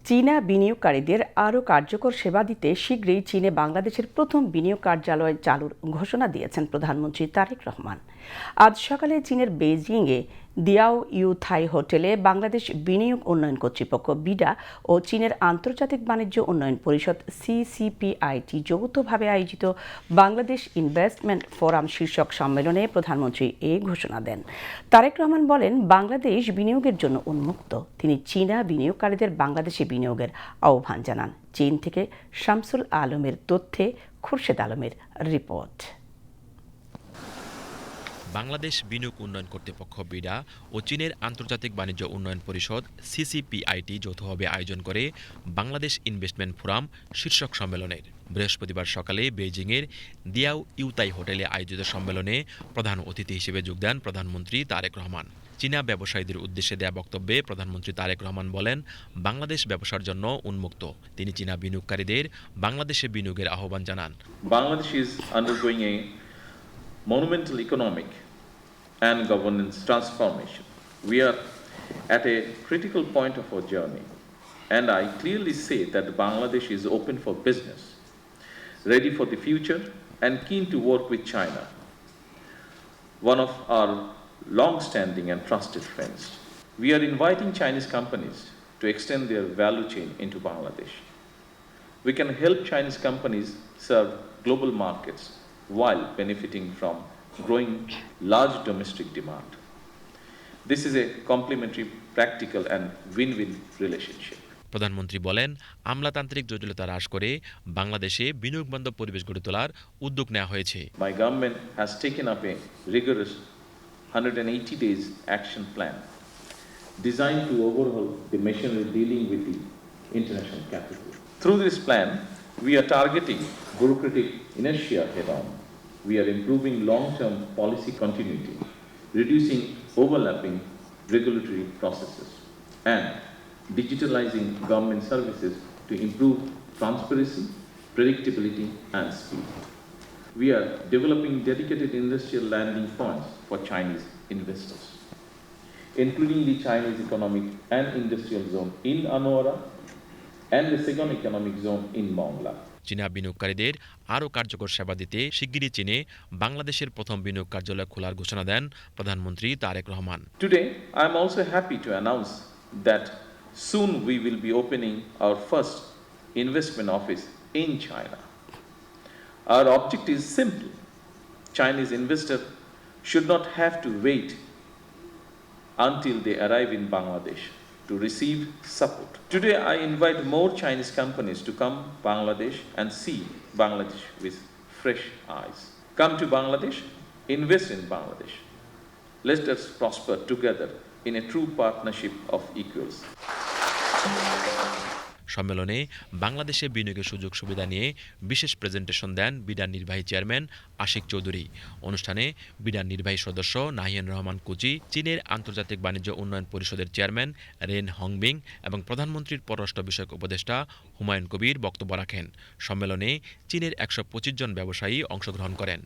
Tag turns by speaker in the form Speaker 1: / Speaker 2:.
Speaker 1: চীনা বিনিয়োগকারীদের আরও কার্যকর সেবা দিতে শীঘ্রই চীনে বাংলাদেশের প্রথম বিনিয়োগ কার্যালয় চালুর ঘোষণা দিয়েছেন প্রধানমন্ত্রী তারেক রহমান। আজ সকালে চীনের বেইজিংয়ে দিয়াও ইউ থাই হোটেলে বাংলাদেশ বিনিয়োগ উন্নয়ন কর্তৃপক্ষ বিডা ও চীনের আন্তর্জাতিক বাণিজ্য উন্নয়ন পরিষদ সিসিপিআইটি যৌথভাবে আয়োজিত বাংলাদেশ ইনভেস্টমেন্ট ফোরাম শীর্ষক সম্মেলনে প্রধানমন্ত্রী এই ঘোষণা দেন। তারেক রহমান বলেন, বাংলাদেশ বিনিয়োগের জন্য উন্মুক্ত। তিনি চীনা বিনিয়োগকারীদের বাংলাদেশে বিনিয়োগের আহ্বান জানান। চীন থেকে শামসুল আলমের তথ্যে খুরশেদ আলমের রিপোর্ট।
Speaker 2: বাংলাদেশ বিনিয়োগ উন্নয়ন কর্তৃপক্ষ বিডা ও চীনের আন্তর্জাতিক বাণিজ্য উন্নয়ন পরিষদ সিসিপিআইটি যৌথভাবে আয়োজন করে বাংলাদেশ ইনভেস্টমেন্ট ফোরাম শীর্ষক সম্মেলনের। বৃহস্পতিবার সকালে বেইজিংয়ের দিয়াও ইউতাই হোটেলে আয়োজিত সম্মেলনে প্রধান অতিথি হিসেবে যোগ দেন প্রধানমন্ত্রী তারেক রহমান। চীনা ব্যবসায়ীদের উদ্দেশ্যে দেয়া বক্তব্যে প্রধানমন্ত্রী তারেক রহমান বলেন, বাংলাদেশ ব্যবসার জন্য উন্মুক্ত। তিনি চীনা বিনিয়োগকারীদের বাংলাদেশে বিনিয়োগের আহ্বান জানান।
Speaker 3: Bangladesh is undergoing a monumental economic and governance transformation. We are at a critical point of our journey, and I clearly say that Bangladesh is open for business, ready for the future, and keen to work with China, one of our long-standing and trusted friends. We are inviting Chinese companies to extend their value chain into Bangladesh. We can help Chinese companies serve global markets while benefiting from growing large domestic demand. This is a complementary, practical and win-win relationship.
Speaker 2: প্রধানমন্ত্রী বলেন, আমলাতান্ত্রিক জটিলতা হ্রাস করে বাংলাদেশে বিনিয়োগবান্ধব পরিবেশ গড়ে তোলার উদ্যোগ নেওয়া হয়েছে।
Speaker 3: My government has taken up a rigorous 180 days action plan designed to overhaul the machinery dealing with the international capital. Through this plan, we are targeting bureaucratic inertia head-on. We are improving long-term policy continuity, reducing overlapping regulatory processes, and digitalizing government services to improve transparency, predictability, and speed. We are developing dedicated industrial landing points for Chinese investors, including the Chinese Economic and Industrial Zone in Anora and the second economic zone in Mongla.
Speaker 2: চীনা বিনিয়োগকারীদের আরও কার্যকর সেবা দিতে শিগগিরই চীনে বাংলাদেশের প্রথম বিনিয়োগ কার্যালয় খোলার ঘোষণা দেন প্রধানমন্ত্রী Tarique Rahman.
Speaker 3: Today, I am also happy to announce that soon we will be opening our first investment office in China. Our objective is simple. Chinese investors should not have to wait until they arrive in Bangladesh to receive support. Today, I invite more Chinese companies to come Bangladesh and see Bangladesh with fresh eyes. Come to Bangladesh, invest in Bangladesh. Let us prosper together in a true partnership of equals.
Speaker 2: সম্মেলনে বাংলাদেশে বিনিয়োগের সুযোগ সুবিধা নিয়ে বিশেষ presentation দেন বিডার নির্বাহী chairman Ashiq Chowdhury. অনুষ্ঠানে বিডার নির্বাহী সদস্য নাহিয়ান রহমান কুচি, চীনের আন্তর্জাতিক বাণিজ্য উন্নয়ন পরিষদের চেয়ারম্যান রেন হংবিং এবং প্রধানমন্ত্রীর পররাষ্ট্র বিষয়ক উপদেষ্টা হুমায়ুন কবির বক্তব্য রাখেন। সম্মেলনে চীনের 125 জন ব্যবসায়ী অংশগ্রহণ করেন।